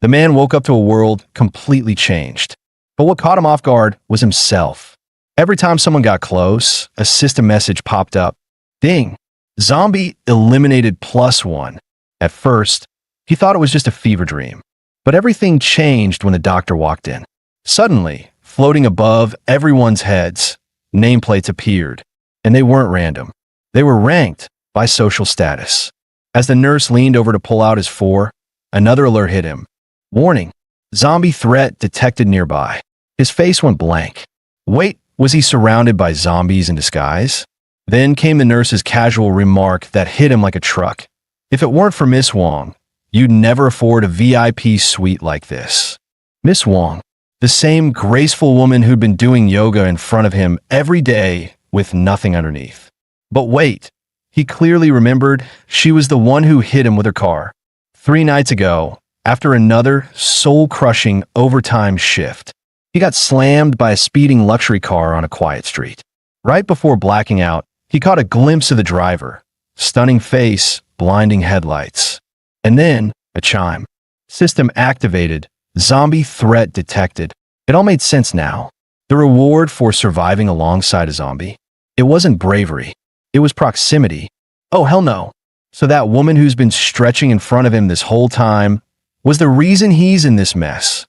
The man woke up to a world completely changed. But what caught him off guard was himself. Every time someone got close, a system message popped up. Ding! Zombie eliminated +1. At first, he thought it was just a fever dream. But everything changed when the doctor walked in. Suddenly, floating above everyone's heads, nameplates appeared. And they weren't random. They were ranked by social status. As the nurse leaned over to pull out his 4, another alert hit him. Warning, zombie threat detected nearby. His face went blank. Wait, was he surrounded by zombies in disguise? Then came the nurse's casual remark that hit him like a truck. If it weren't for Miss Wong, you'd never afford a VIP suite like this. Miss Wong, the same graceful woman who'd been doing yoga in front of him every day with nothing underneath. But wait, he clearly remembered she was the one who hit him with her car 3 nights ago after another soul-crushing overtime shift. He got slammed by a speeding luxury car on a quiet street. Right before blacking out, he caught a glimpse of the driver. Stunning face, blinding headlights. And then, a chime. System activated. Zombie threat detected. It all made sense now. The reward for surviving alongside a zombie? It wasn't bravery. It was proximity. Oh, hell no. So that woman who's been stretching in front of him this whole time was the reason he's in this mess.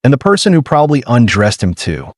And the person who probably undressed him too.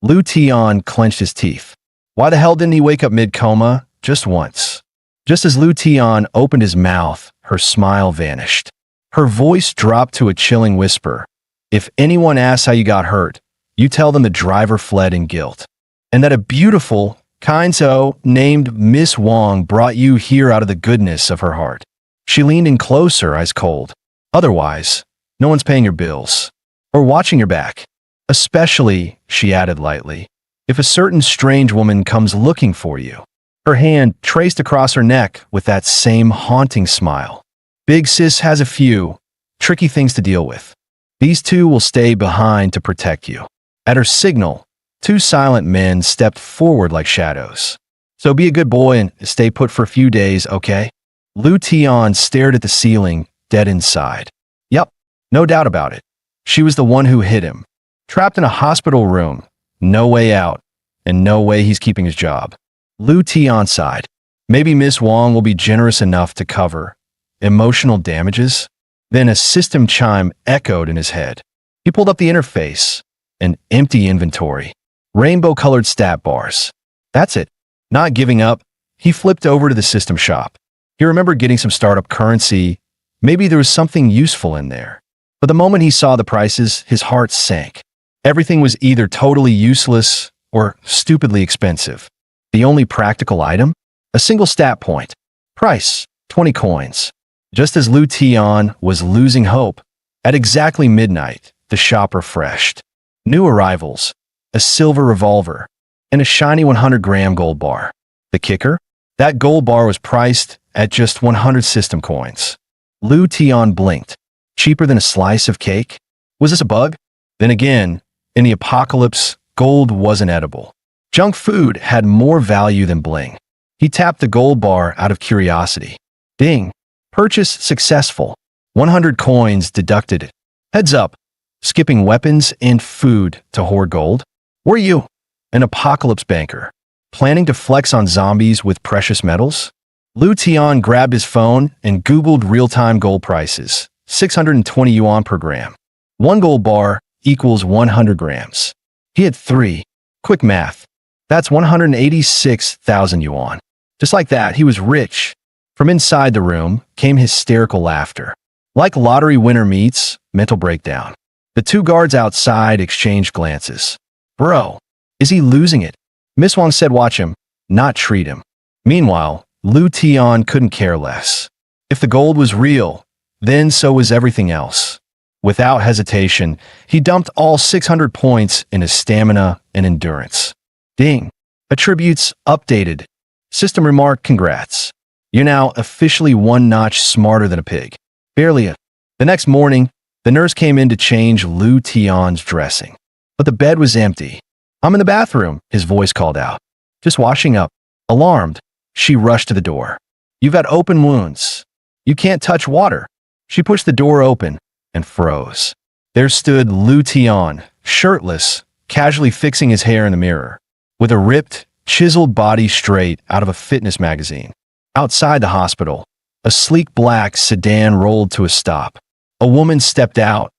Lu Tian clenched his teeth. Why the hell didn't he wake up mid-coma just once? Just as Lu Tian opened his mouth, her smile vanished. Her voice dropped to a chilling whisper. If anyone asks how you got hurt, you tell them the driver fled in guilt. And that a beautiful, kind soul named Miss Wong brought you here out of the goodness of her heart. She leaned in closer, eyes cold. Otherwise, no one's paying your bills. Or watching your back. Especially, she added lightly, if a certain strange woman comes looking for you. Her hand traced across her neck with that same haunting smile. Big Sis has a few tricky things to deal with. These two will stay behind to protect you. At her signal, 2 silent men stepped forward like shadows. So be a good boy and stay put for a few days, okay? Lu Tian stared at the ceiling, dead inside. Yup, no doubt about it. She was the one who hit him. Trapped in a hospital room, no way out, and no way he's keeping his job. Lu Tian sighed. Maybe Miss Wong will be generous enough to cover emotional damages? Then a system chime echoed in his head. He pulled up the interface. An empty inventory. Rainbow-colored stat bars. That's it. Not giving up, he flipped over to the system shop. He remembered getting some startup currency. Maybe there was something useful in there. But the moment he saw the prices, his heart sank. Everything was either totally useless or stupidly expensive. The only practical item? A single stat point. Price, 20 coins. Just as Lu Tian was losing hope, at exactly midnight, the shop refreshed. New arrivals, a silver revolver, and a shiny 100-gram gold bar. The kicker? That gold bar was priced at just 100 system coins. Lu Tian blinked. Cheaper than a slice of cake? Was this a bug? Then again, in the apocalypse, gold wasn't edible. Junk food had more value than bling. He tapped the gold bar out of curiosity. Ding. Purchase successful. 100 coins deducted. Heads up. Skipping weapons and food to hoard gold? Were you an apocalypse banker, planning to flex on zombies with precious metals? Lu Tian grabbed his phone and Googled real-time gold prices. 620 yuan per gram. 1 gold bar equals 100 grams. He had 3. Quick math. That's 186,000 yuan. Just like that, he was rich. From inside the room came hysterical laughter. Like lottery winner meets mental breakdown. The 2 guards outside exchanged glances. Bro, is he losing it? Miss Wong said watch him, not treat him. Meanwhile, Lu Tian couldn't care less. If the gold was real, then so was everything else. Without hesitation, he dumped all 600 points into stamina and endurance. Ding. Attributes updated. System remark, congrats. You're now officially 1 notch smarter than a pig. Barely a. The next morning, the nurse came in to change Lu Tian's dressing. But the bed was empty. I'm in the bathroom, his voice called out. Just washing up. Alarmed, she rushed to the door. You've got open wounds. You can't touch water. She pushed the door open, and froze. There stood Lu Tian, shirtless, casually fixing his hair in the mirror, with a ripped, chiseled body straight out of a fitness magazine. Outside the hospital, a sleek black sedan rolled to a stop. A woman stepped out,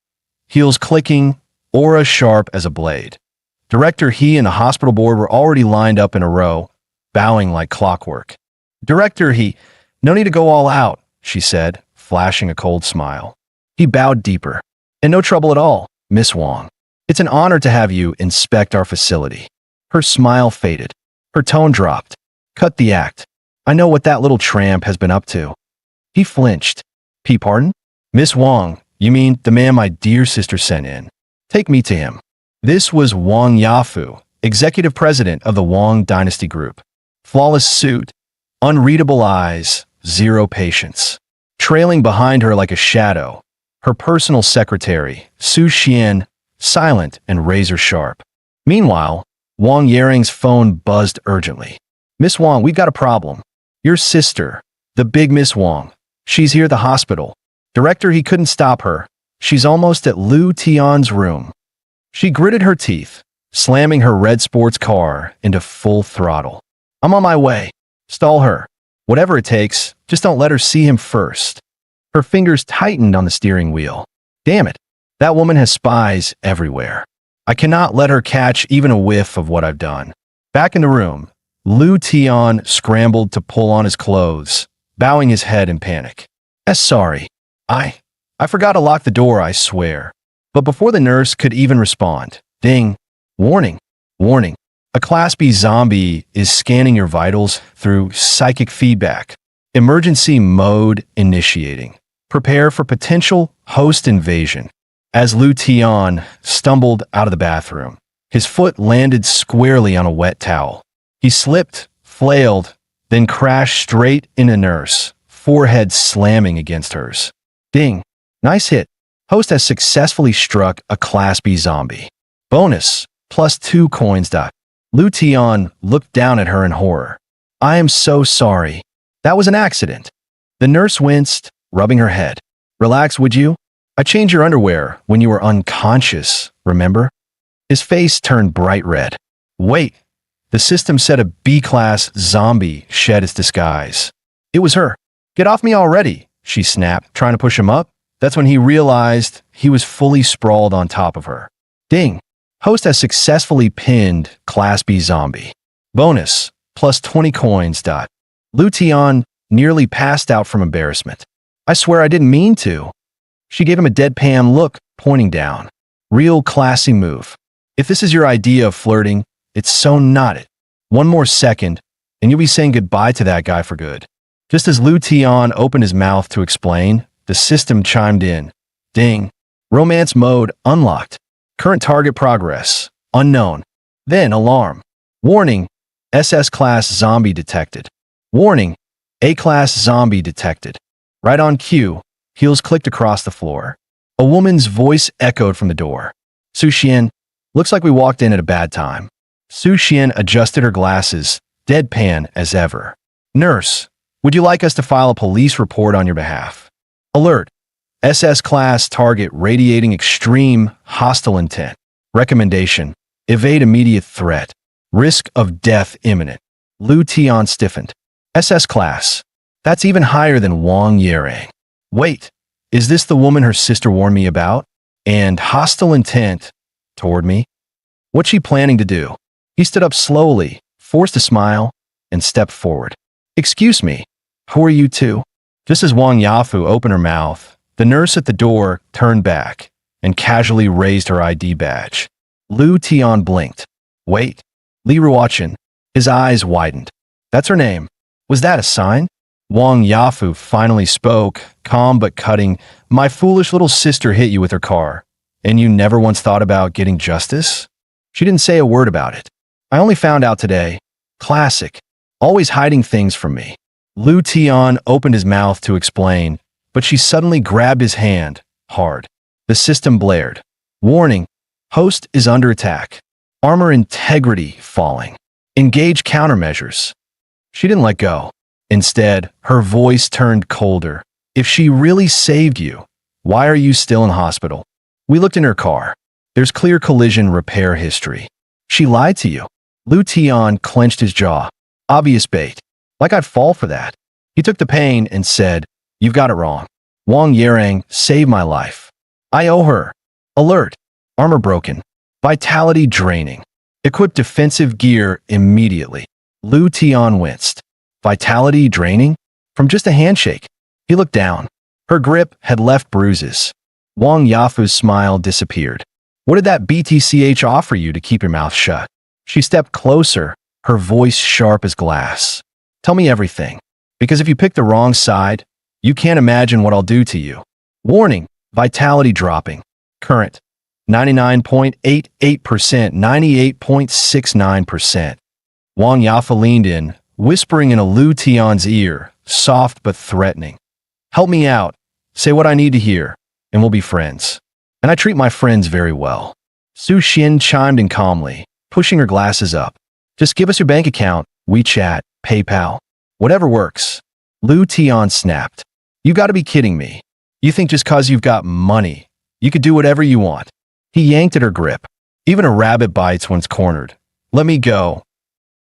heels clicking, aura sharp as a blade. Director He and the hospital board were already lined up in a row, bowing like clockwork. Director He, no need to go all out, she said, flashing a cold smile. He bowed deeper. And no trouble at all, Miss Wang. It's an honor to have you inspect our facility. Her smile faded. Her tone dropped. Cut the act. I know what that little tramp has been up to. He flinched. Pardon? Miss Wang, you mean the man my dear sister sent in. Take me to him. This was Wang Yafu, executive president of the Wang Dynasty Group. Flawless suit, unreadable eyes, zero patience. Trailing behind her like a shadow, her personal secretary, Su Xian, silent and razor-sharp. Meanwhile, Wang Yaring's phone buzzed urgently. Miss Wang, we've got a problem. Your sister, the big Miss Wang, she's here at the hospital. Director, he couldn't stop her. She's almost at Lu Tian's room. She gritted her teeth, slamming her red sports car into full throttle. I'm on my way. Stall her. Whatever it takes, just don't let her see him first. Her fingers tightened on the steering wheel. Damn it. That woman has spies everywhere. I cannot let her catch even a whiff of what I've done. Back in the room, Lu Tian scrambled to pull on his clothes, bowing his head in panic. Sorry. I forgot to lock the door, I swear. But before the nurse could even respond, ding, warning, warning. A Class B zombie is scanning your vitals through psychic feedback. Emergency mode initiating. Prepare for potential host invasion. As Lu Tian stumbled out of the bathroom, his foot landed squarely on a wet towel. He slipped, flailed, then crashed straight into the nurse, forehead slamming against hers. Ding. Nice hit. Host has successfully struck a Class B zombie. Bonus, +2 coins. Lu Tian looked down at her in horror. I am so sorry. That was an accident. The nurse winced, rubbing her head. Relax, would you? I changed your underwear when you were unconscious, remember? His face turned bright red. Wait. The system said a B-class zombie shed its disguise. It was her. Get off me already, she snapped, trying to push him up. That's when he realized he was fully sprawled on top of her. Ding. Host has successfully pinned Class B zombie. Bonus, +20 coins. Lu Tian nearly passed out from embarrassment. I swear I didn't mean to. She gave him a deadpan look, pointing down. Real classy move. If this is your idea of flirting, it's so not it. One more second, and you'll be saying goodbye to that guy for good. Just as Lu Tian opened his mouth to explain, the system chimed in. Ding. Romance mode unlocked. Current target progress. Unknown. Then alarm. Warning. SS-class zombie detected. Warning. A-class zombie detected. Right on cue, heels clicked across the floor. A woman's voice echoed from the door. Su Xian, looks like we walked in at a bad time. Su Xian adjusted her glasses, deadpan as ever. Nurse, would you like us to file a police report on your behalf? Alert. SS-class target radiating extreme hostile intent. Recommendation. Evade immediate threat. Risk of death imminent. Lu Tian stiffened. SS-class. That's even higher than Wang Yaring. Wait, is this the woman her sister warned me about? And hostile intent toward me? What's she planning to do? He stood up slowly, forced a smile, and stepped forward. Excuse me, who are you two? Just as Wang Yafu opened her mouth, the nurse at the door turned back and casually raised her ID badge. Lu Tian blinked. Wait, Li Ruochen. His eyes widened. That's her name. Was that a sign? Wang Yafu finally spoke, calm but cutting. My foolish little sister hit you with her car, and you never once thought about getting justice? She didn't say a word about it. I only found out today. Classic. Always hiding things from me. Lu Tian opened his mouth to explain, but she suddenly grabbed his hand, hard. The system blared. Warning. Host is under attack. Armor integrity falling. Engage countermeasures. She didn't let go. Instead, her voice turned colder. If she really saved you, Why are you still in hospital? We looked in her car. There's clear collision repair history. She lied to you. Lu Tian clenched his jaw. Obvious bait. Like I'd fall for that. He took the pain and said, "You've got it wrong. Wang Yarang saved my life. I owe her. Alert. Armor broken. Vitality draining. Equip defensive gear immediately." Lu Tian winced. Vitality draining? From just a handshake. He looked down. Her grip had left bruises. Wang Yafu's smile disappeared. What did that BTCH offer you to keep your mouth shut? She stepped closer, her voice sharp as glass. Tell me everything. Because if you pick the wrong side, you can't imagine what I'll do to you. Warning, vitality dropping. Current, 99.88%, 98.69%. Wang Yafa leaned in, whispering in a Lu Tian's ear, soft but threatening. Help me out. Say what I need to hear, and we'll be friends. And I treat my friends very well. Su Xin chimed in calmly, pushing her glasses up. Just give us your bank account, WeChat, PayPal. Whatever works. Lu Tian snapped. You gotta be kidding me. You think just cause you've got money, you could do whatever you want. He yanked at her grip. Even a rabbit bites when it's cornered. Let me go.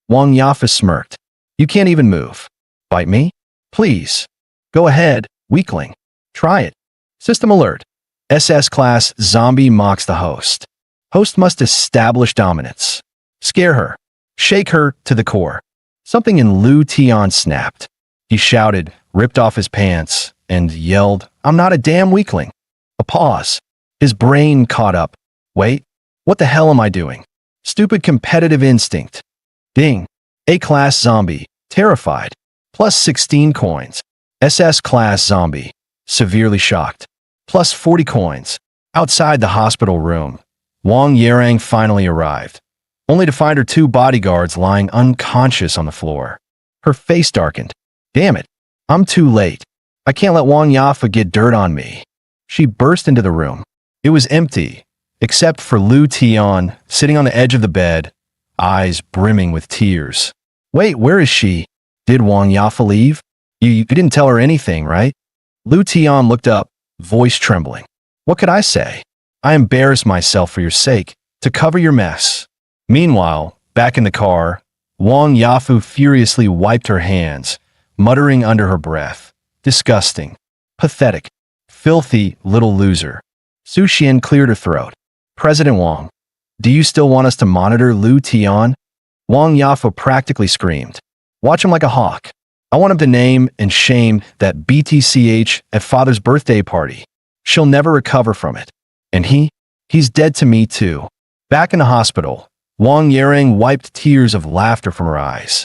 Wang Yafa smirked. You can't even move. Bite me? Please. Go ahead, weakling. Try it. System alert. SS class zombie mocks the host. Host must establish dominance. Scare her. Shake her to the core. Something in Lu Tian snapped. He shouted, ripped off his pants, and yelled, I'm not a damn weakling. A pause. His brain caught up. Wait, what the hell am I doing? Stupid competitive instinct. Ding. A-class zombie. Terrified. Plus 16 coins. SS class zombie. Severely shocked. Plus 40 coins. Outside the hospital room, Wang Yarang finally arrived, only to find her two bodyguards lying unconscious on the floor. Her face darkened. Damn it. I'm too late. I can't let Wang Yafa get dirt on me. She burst into the room. It was empty, except for Lu Tian sitting on the edge of the bed, eyes brimming with tears. Wait, where is she? Did Wang Yafa leave? You didn't tell her anything, right? Lu Tian looked up, voice trembling. What could I say? I embarrassed myself for your sake, to cover your mess. Meanwhile, back in the car, Wang Yafu furiously wiped her hands, muttering under her breath. Disgusting. Pathetic. Filthy little loser. Su Xian cleared her throat. President Wang, do you still want us to monitor Lu Tian? Wang Yafu practically screamed. Watch him like a hawk. I want him to name and shame that BTCH at father's birthday party. She'll never recover from it. And he's dead to me too. Back in the hospital, Wang Yarang wiped tears of laughter from her eyes.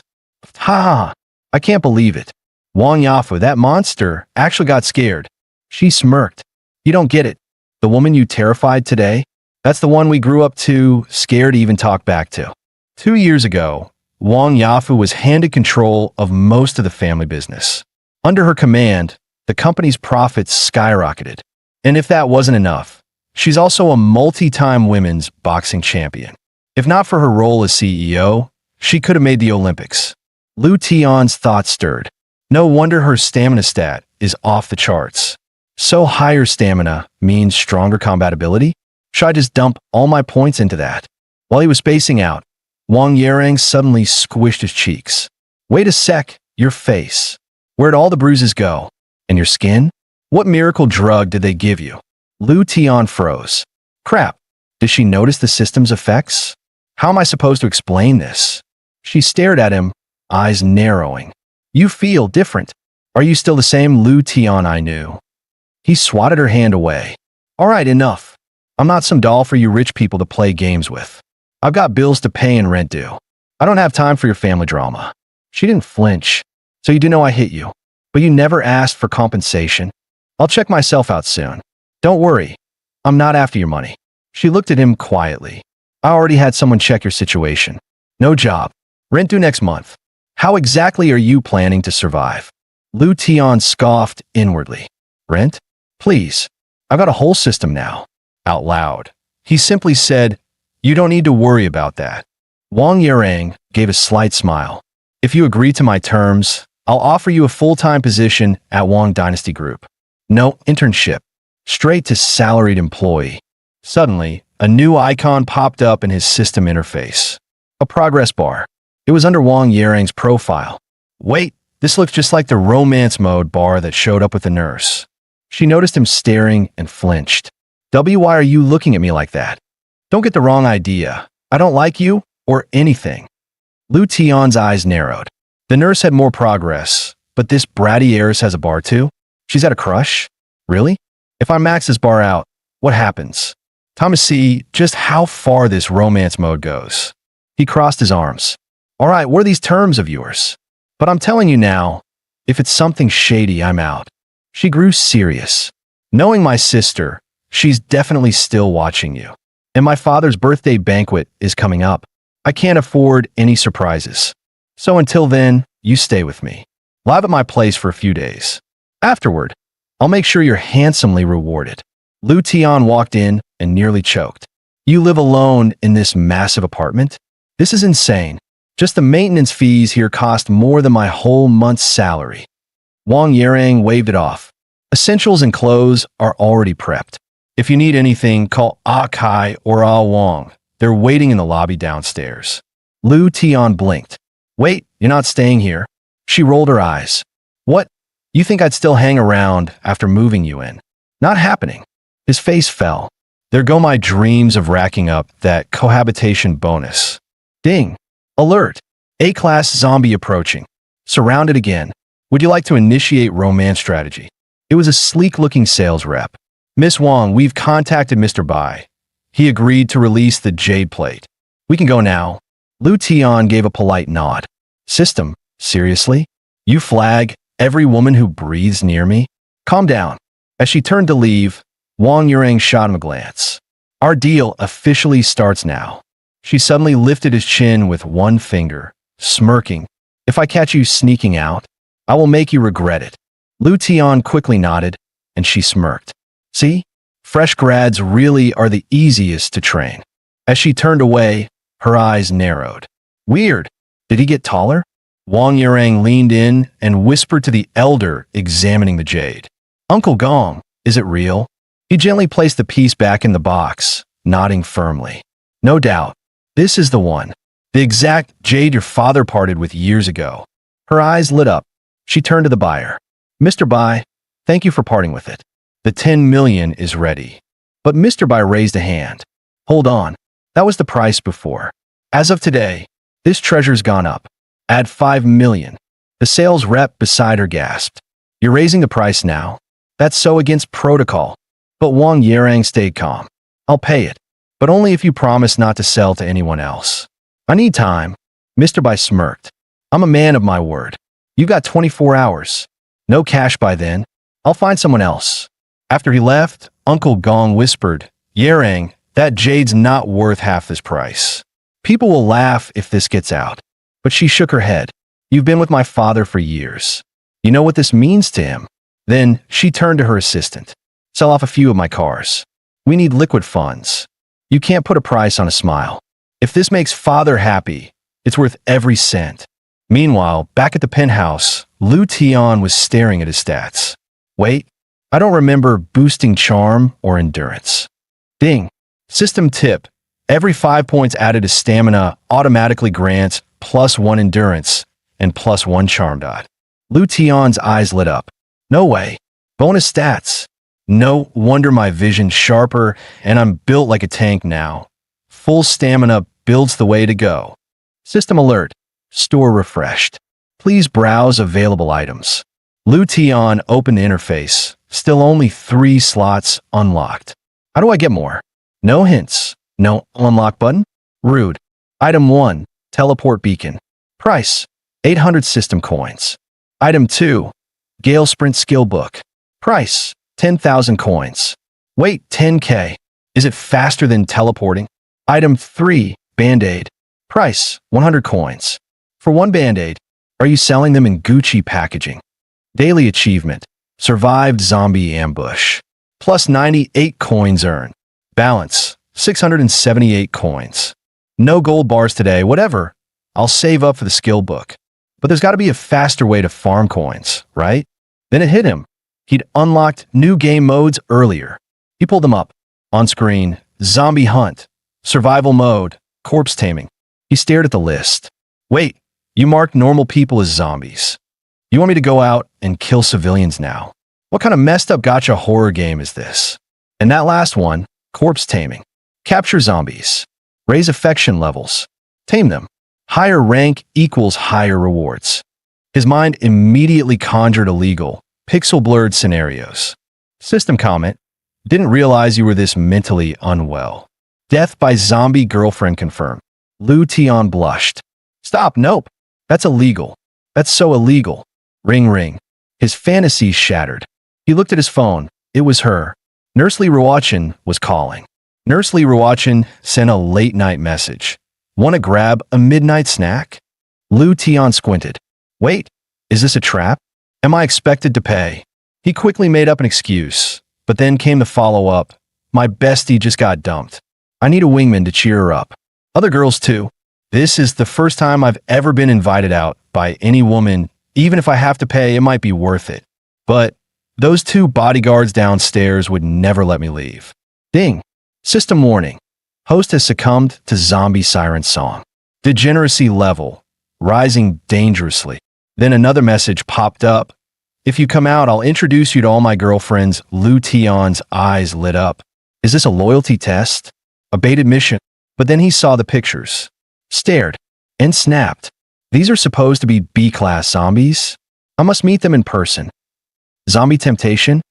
Ha! I can't believe it. Wang Yafu, that monster, actually got scared. She smirked. You don't get it. The woman you terrified today? That's the one we grew up to, scared to even talk back to. 2 years ago, Wang Yafu was handed control of most of the family business. Under her command, the company's profits skyrocketed. And if that wasn't enough, she's also a multi-time women's boxing champion. If not for her role as CEO, she could have made the Olympics. Lu Tian's thoughts stirred. No wonder her stamina stat is off the charts. So higher stamina means stronger combat ability? Should I just dump all my points into that? While he was spacing out, Wang Yarang suddenly squished his cheeks. Wait a sec, your face. Where'd all the bruises go? And your skin? What miracle drug did they give you? Lu Tian froze. Crap, did she notice the system's effects? How am I supposed to explain this? She stared at him, eyes narrowing. You feel different. Are you still the same Lu Tian I knew? He swatted her hand away. All right, enough. I'm not some doll for you rich people to play games with. I've got bills to pay and rent due. I don't have time for your family drama. She didn't flinch. So you do know I hit you. But you never asked for compensation. I'll check myself out soon. Don't worry. I'm not after your money. She looked at him quietly. I already had someone check your situation. No job. Rent due next month. How exactly are you planning to survive? Lu Tian scoffed inwardly. Rent? Please. I've got a whole system now. Out loud. He simply said, you don't need to worry about that. Wang Yarang gave a slight smile. If you agree to my terms, I'll offer you a full-time position at Wang Dynasty Group. No internship. straight to salaried employee. Suddenly, a new icon popped up in his system interface. A progress bar. It was under Wang Yarang's profile. Wait, this looks just like the romance mode bar that showed up with the nurse. She noticed him staring and flinched. Why are you looking at me like that? Don't get the wrong idea. I don't like you or anything. Lu Tian's eyes narrowed. The nurse had more progress, but this bratty heiress has a bar too? She's had a crush? Really? If I max this bar out, what happens? Time to see just how far this romance mode goes. He crossed his arms. All right, what are these terms of yours? But I'm telling you now, if it's something shady, I'm out. She grew serious. Knowing my sister, she's definitely still watching you. And my father's birthday banquet is coming up. I can't afford any surprises. So until then, you stay with me. Live at my place for a few days. Afterward, I'll make sure you're handsomely rewarded. Lu Tian walked in and nearly choked. You live alone in this massive apartment? This is insane. Just the maintenance fees here cost more than my whole month's salary. Wang Yarang waved it off. Essentials and clothes are already prepped. If you need anything, call Ah Kai or Ah Wang. They're waiting in the lobby downstairs. Lu Tian blinked. Wait, you're not staying here? She rolled her eyes. What? You think I'd still hang around after moving you in? Not happening. His face fell. There go my dreams of racking up that cohabitation bonus. Ding. Alert. A-class zombie approaching. Surrounded again. Would you like to initiate romance strategy? It was a sleek-looking sales rep. Miss Wang, we've contacted Mr. Bai. He agreed to release the jade plate. We can go now. Lu Tian gave a polite nod. System, seriously? You flag every woman who breathes near me? Calm down. As she turned to leave, Wang Yarang shot him a glance. Our deal officially starts now. She suddenly lifted his chin with one finger, smirking. If I catch you sneaking out, I will make you regret it. Lu Tian quickly nodded, and she smirked. See? Fresh grads really are the easiest to train. As she turned away, her eyes narrowed. Weird. Did he get taller? Wang Yarang leaned in and whispered to the elder examining the jade. Uncle Gong, is it real? He gently placed the piece back in the box, nodding firmly. No doubt. This is the one. The exact jade your father parted with years ago. Her eyes lit up. She turned to the buyer. Mr. Bai, thank you for parting with it. The 10 million is ready. But Mr. Bai raised a hand. Hold on. That was the price before. As of today, this treasure's gone up. Add 5 million. The sales rep beside her gasped. You're raising the price now? That's so against protocol. But Wang Yarang stayed calm. I'll pay it. But only if you promise not to sell to anyone else. I need time. Mr. Bai smirked. I'm a man of my word. You got 24 hours. No cash by then. I'll find someone else. After he left, Uncle Gong whispered, Yarang, that jade's not worth half this price. People will laugh if this gets out. But she shook her head. You've been with my father for years. You know what this means to him. Then she turned to her assistant. Sell off a few of my cars. We need liquid funds. You can't put a price on a smile. If this makes father happy, it's worth every cent. Meanwhile, back at the penthouse, Lu Tian was staring at his stats. Wait, I don't remember boosting charm or endurance. Ding. System tip. Every 5 points added to stamina automatically grants +1 endurance and +1 charm dot. Lu Tian's eyes lit up. No way. Bonus stats. No wonder my vision's sharper and I'm built like a tank now. Full stamina builds the way to go. System alert. Store refreshed. Please browse available items. Lu Tian opened the interface. Still only 3 slots unlocked. How do I get more? No hints. No unlock button? Rude. Item 1. Teleport beacon. Price. 800 system coins. Item 2. Gale Sprint skill book. Price. 10,000 coins. Wait, 10k. Is it faster than teleporting? Item 3. Band-Aid. Price. 100 coins. For one Band-Aid, are you selling them in Gucci packaging? Daily achievement. Survived zombie ambush. Plus 98 coins earned. Balance. 678 coins. No gold bars today, whatever. I'll save up for the skill book. But there's got to be a faster way to farm coins, right? Then it hit him. He'd unlocked new game modes earlier. He pulled them up. On screen, zombie hunt, survival mode, corpse taming. He stared at the list. Wait, you marked normal people as zombies. You want me to go out and kill civilians now? What kind of messed up gacha horror game is this? And that last one, corpse taming. Capture zombies. Raise affection levels. Tame them. Higher rank equals higher rewards. His mind immediately conjured illegal, pixel-blurred scenarios. System comment, didn't realize you were this mentally unwell. Death by zombie girlfriend confirmed. Lu Tian blushed. Stop, nope. That's illegal. That's so illegal. Ring ring. His fantasies shattered. He looked at his phone. It was her. Nurse Lee Ruachin was calling. Nurse Lee Ruachin sent a late-night message. Want to grab a midnight snack? Lu Tian squinted. Wait, is this a trap? Am I expected to pay? He quickly made up an excuse, but then came the follow-up. My bestie just got dumped. I need a wingman to cheer her up. Other girls too. This is the first time I've ever been invited out by any woman. Even if I have to pay, it might be worth it. But those two bodyguards downstairs would never let me leave. Ding. System warning. Host has succumbed to zombie siren song. Degeneracy level. Rising dangerously. Then another message popped up. If you come out, I'll introduce you to all my girlfriends. Lu Tian's eyes lit up. Is this a loyalty test? A baited mission? But then he saw the pictures. Stared. And snapped. These are supposed to be B-class zombies? I must meet them in person. Zombie temptation?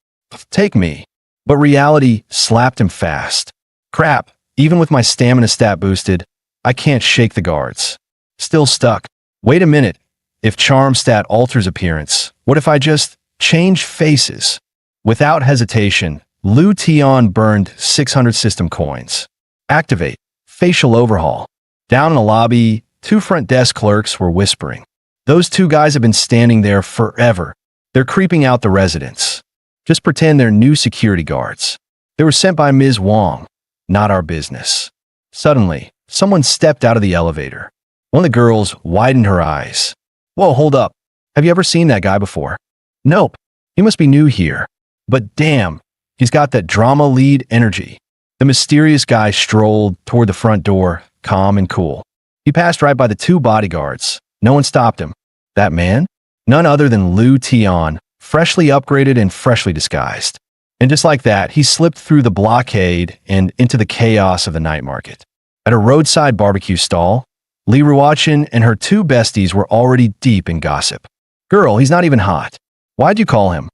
Take me. But reality slapped him fast. Crap, even with my stamina stat boosted, I can't shake the guards. Still stuck. Wait a minute. If charm stat alters appearance, what if I just change faces? Without hesitation, Lu Tian burned 600 system coins. Activate. Facial overhaul. Down in the lobby, two front desk clerks were whispering. Those two guys have been standing there forever. They're creeping out the residents. Just pretend they're new security guards. They were sent by Ms. Wong. Not our business. Suddenly, someone stepped out of the elevator. One of the girls widened her eyes. Whoa, hold up. Have you ever seen that guy before? Nope. He must be new here. But damn, he's got that drama lead energy. The mysterious guy strolled toward the front door, calm and cool. He passed right by the two bodyguards. No one stopped him. That man? None other than Lu Tian, freshly upgraded and freshly disguised. And just like that, he slipped through the blockade and into the chaos of the night market. At a roadside barbecue stall, Lee Ruachin and her two besties were already deep in gossip. Girl, he's not even hot. Why'd you call him?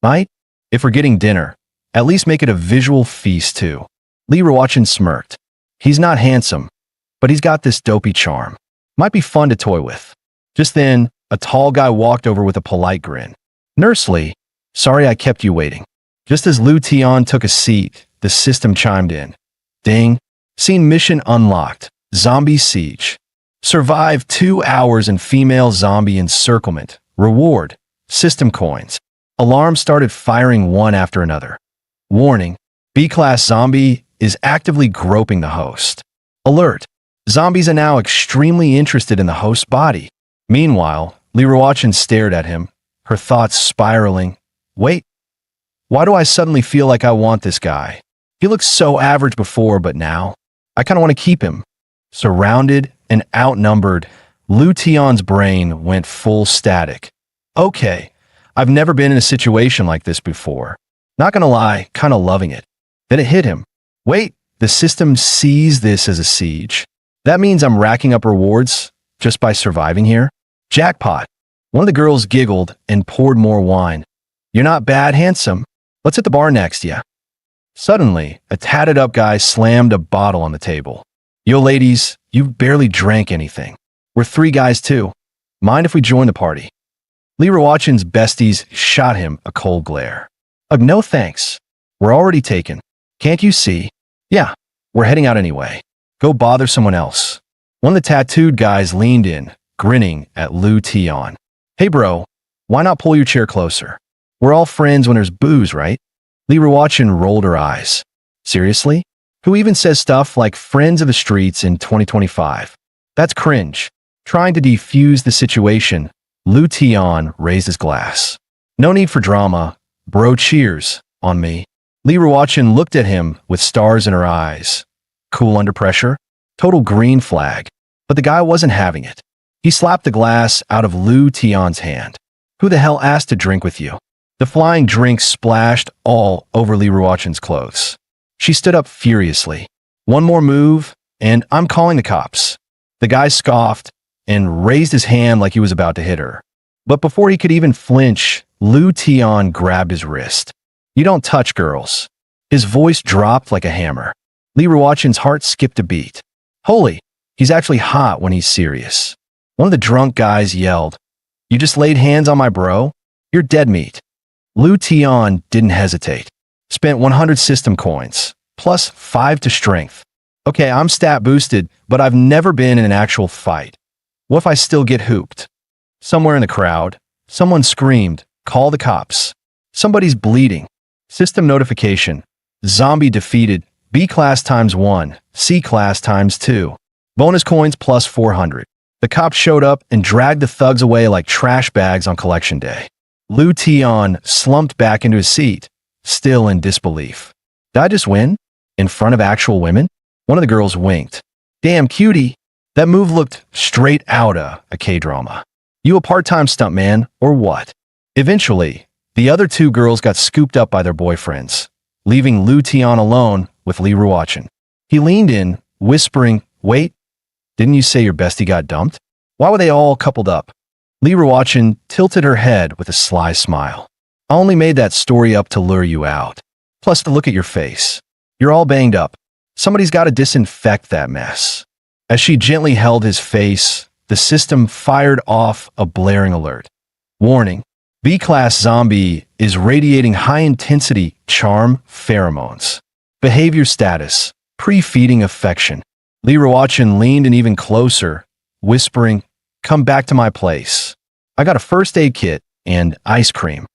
Might? If we're getting dinner, at least make it a visual feast too. Lee Ruachin smirked. He's not handsome, but he's got this dopey charm. Might be fun to toy with. Just then, a tall guy walked over with a polite grin. Nurse Lee, sorry I kept you waiting. Just as Lu Tian took a seat, the system chimed in. Ding. Scene mission unlocked. Zombie siege. Survive 2 hours in female zombie encirclement. Reward. System coins. Alarm started firing one after another. Warning. B-class zombie is actively groping the host. Alert. Zombies are now extremely interested in the host's body. Meanwhile, Lee Ruachin stared at him, her thoughts spiraling. Wait. Why do I suddenly feel like I want this guy? He looked so average before, but now, I kind of want to keep him. Surrounded and outnumbered, Lu Tian's brain went full static. Okay, I've never been in a situation like this before. Not gonna lie, kind of loving it. Then it hit him. Wait, the system sees this as a siege. That means I'm racking up rewards just by surviving here? Jackpot. One of the girls giggled and poured more wine. You're not bad, handsome. Let's hit the bar next, yeah. Suddenly, a tatted up guy slammed a bottle on the table. Yo, ladies, you've barely drank anything. We're 3 guys too. Mind if we join the party? Lee Ruachin's besties shot him a cold glare. No thanks. We're already taken. Can't you see? Yeah, we're heading out anyway. Go bother someone else. One of the tattooed guys leaned in, grinning at Lu Tian. Hey bro, why not pull your chair closer? We're all friends when there's booze, right? Lee Ruachin rolled her eyes. Seriously? Who even says stuff like friends of the streets in 2025? That's cringe. Trying to defuse the situation, Lu Tian raised his glass. No need for drama, Bro cheers on me. Lee Ruochin looked at him with stars in her eyes. Cool under pressure? Total green flag. But the guy wasn't having it. He slapped the glass out of Lu Tian's hand. Who the hell asked to drink with you? The flying drink splashed all over Lee Ruochin's clothes. She stood up furiously. One more move, and I'm calling the cops. The guy scoffed and raised his hand like he was about to hit her. But before he could even flinch, Lu Tian grabbed his wrist. You don't touch girls. His voice dropped like a hammer. Lee Ruochin's heart skipped a beat. Holy, he's actually hot when he's serious. One of the drunk guys yelled, You just laid hands on my bro? You're dead meat. Lu Tian didn't hesitate. Spent 100 system coins, plus 5 to strength. Okay, I'm stat boosted, but I've never been in an actual fight. What if I still get hooped? Somewhere in the crowd, someone screamed, Call the cops. Somebody's bleeding. System notification. Zombie defeated. B class times 1, C class times 2. Bonus coins plus 400. The cops showed up and dragged the thugs away like trash bags on collection day. Lu Tian slumped back into his seat, still in disbelief. Did I just win? In front of actual women? One of the girls winked. Damn cutie. That move looked straight outta a K-drama. You a part-time stuntman, or what? Eventually, the other two girls got scooped up by their boyfriends, leaving Lu Tian alone with Lee Ruochin. He leaned in, whispering, Wait, didn't you say your bestie got dumped? Why were they all coupled up? Lee Ruochin tilted her head with a sly smile. I only made that story up to lure you out. Plus, to look at your face. You're all banged up. Somebody's got to disinfect that mess. As she gently held his face, the system fired off a blaring alert. Warning, B-class zombie is radiating high-intensity charm pheromones. Behavior status, pre-feeding affection. Lee Ruochin leaned in even closer, whispering, Come back to my place. I got a first aid kit and ice cream.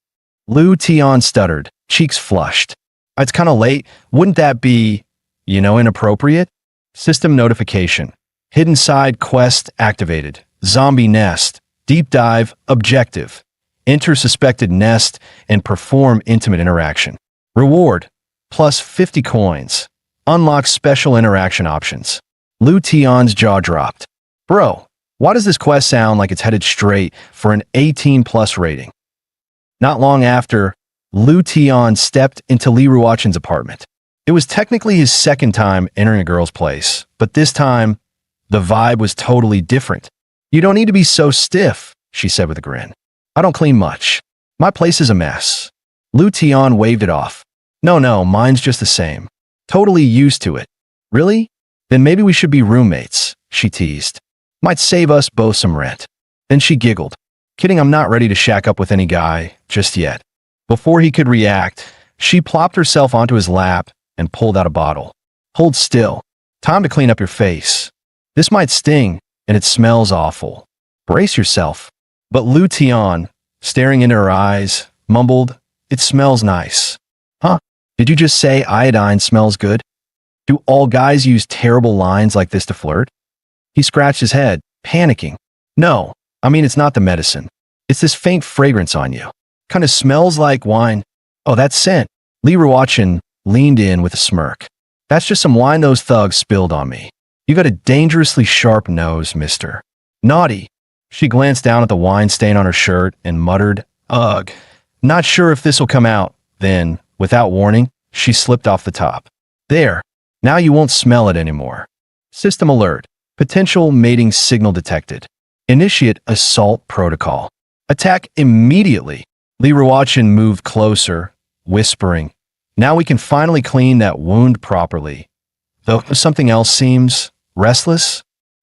Lu Tian stuttered, cheeks flushed. It's kind of late. Wouldn't that be, inappropriate? System notification. Hidden side quest activated. Zombie nest. Deep dive objective. Enter suspected nest and perform intimate interaction. Reward. Plus 50 coins. Unlock special interaction options. Lu Tian's jaw dropped. Bro, why does this quest sound like it's headed straight for an 18+ rating? Not long after, Lu Tian stepped into Lee Ruochin's apartment. It was technically his second time entering a girl's place, but this time, the vibe was totally different. You don't need to be so stiff, she said with a grin. I don't clean much. My place is a mess. Lu Tian waved it off. No, mine's just the same. Totally used to it. Really? Then maybe we should be roommates, she teased. Might save us both some rent. Then she giggled. Kidding, I'm not ready to shack up with any guy just yet. Before he could react, she plopped herself onto his lap and pulled out a bottle. Hold still. Time to clean up your face. This might sting, and it smells awful. Brace yourself. But Lu Tian, staring into her eyes, mumbled, It smells nice. Huh? Did you just say iodine smells good? Do all guys use terrible lines like this to flirt? He scratched his head, panicking. No, it's not the medicine. It's this faint fragrance on you. Kind of smells like wine. Oh, that's scent. Lee Ruochin leaned in with a smirk. That's just some wine those thugs spilled on me. You got a dangerously sharp nose, mister. Naughty. She glanced down at the wine stain on her shirt and muttered, Ugh. Not sure if this'll come out. Then, without warning, she slipped off the top. There. Now you won't smell it anymore. System alert. Potential mating signal detected. Initiate assault protocol. Attack immediately. Lee Ruochin moved closer, whispering, Now we can finally clean that wound properly. Though something else seems restless.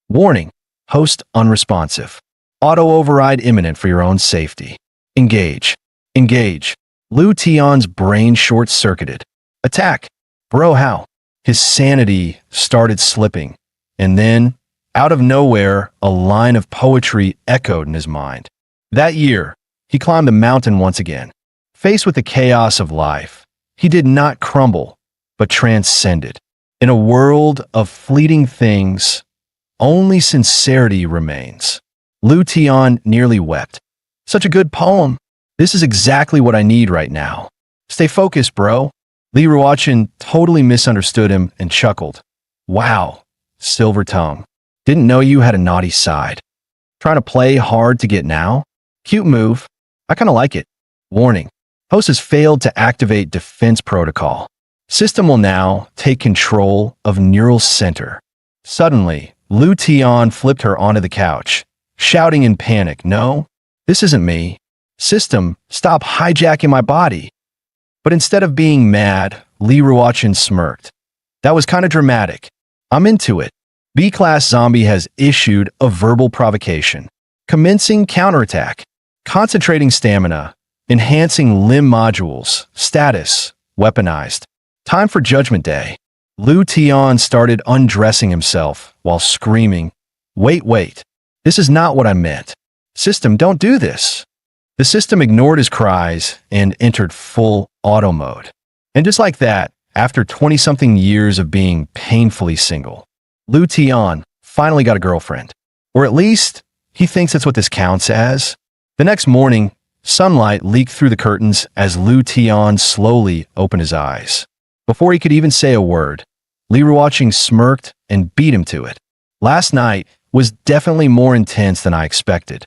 Warning. Host unresponsive. Auto-override imminent for your own safety. Engage. Engage. Lu Tian's brain short-circuited. Attack. Bro, how? His sanity started slipping, and then, out of nowhere, a line of poetry echoed in his mind. That year, he climbed a mountain once again. Faced with the chaos of life, he did not crumble, but transcended. In a world of fleeting things, only sincerity remains. Lu Tian nearly wept. Such a good poem. This is exactly what I need right now. Stay focused, bro. Lee Ruochin totally misunderstood him and chuckled. Wow, silver tongue. Didn't know you had a naughty side. Trying to play hard to get now? Cute move. I kinda like it. Warning. Host has failed to activate defense protocol. System will now take control of neural center. Suddenly, Lu Tian flipped her onto the couch, shouting in panic, "No, this isn't me. System, stop hijacking my body." But instead of being mad, Lee Ruochin smirked. That was kind of dramatic. I'm into it. B-Class Zombie has issued a verbal provocation. Commencing counterattack. Concentrating stamina. Enhancing limb modules. Status. Weaponized. Time for Judgment Day. Lu Tian started undressing himself while screaming, Wait. This is not what I meant. System, don't do this." The system ignored his cries and entered full auto mode. And just like that, after 20-something years of being painfully single, Lu Tian finally got a girlfriend. Or at least, he thinks that's what this counts as. The next morning, sunlight leaked through the curtains as Lu Tian slowly opened his eyes. Before he could even say a word, Lee Ruochin smirked and beat him to it. Last night was definitely more intense than I expected.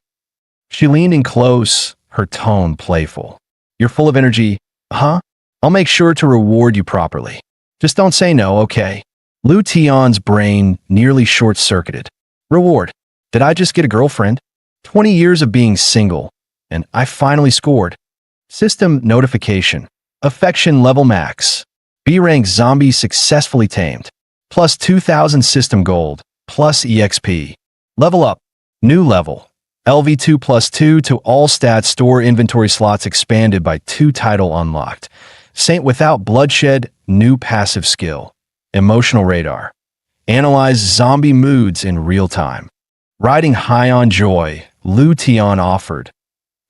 She leaned in close, her tone playful. "You're full of energy, huh? I'll make sure to reward you properly. Just don't say no, okay?" Lu Tian's brain nearly short-circuited. Reward? Did I just get a girlfriend? 20 years of being single, and I finally scored. System notification. Affection level max. B-rank zombie successfully tamed. Plus 2,000 system gold. Plus EXP. Level up. New level. LV2 plus 2 to all stats store inventory slots expanded by 2 title unlocked. Saint without bloodshed, new passive skill. Emotional radar. Analyze zombie moods in real time. Riding high on joy, Lu Tian offered.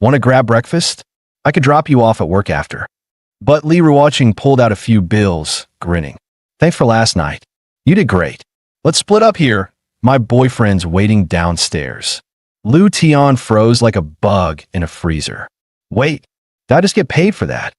Want to grab breakfast? I could drop you off at work after. But Lee Ruochin pulled out a few bills, grinning. Thanks for last night. You did great. Let's split up here. My boyfriend's waiting downstairs. Lu Tian froze like a bug in a freezer. Wait, did I just get paid for that?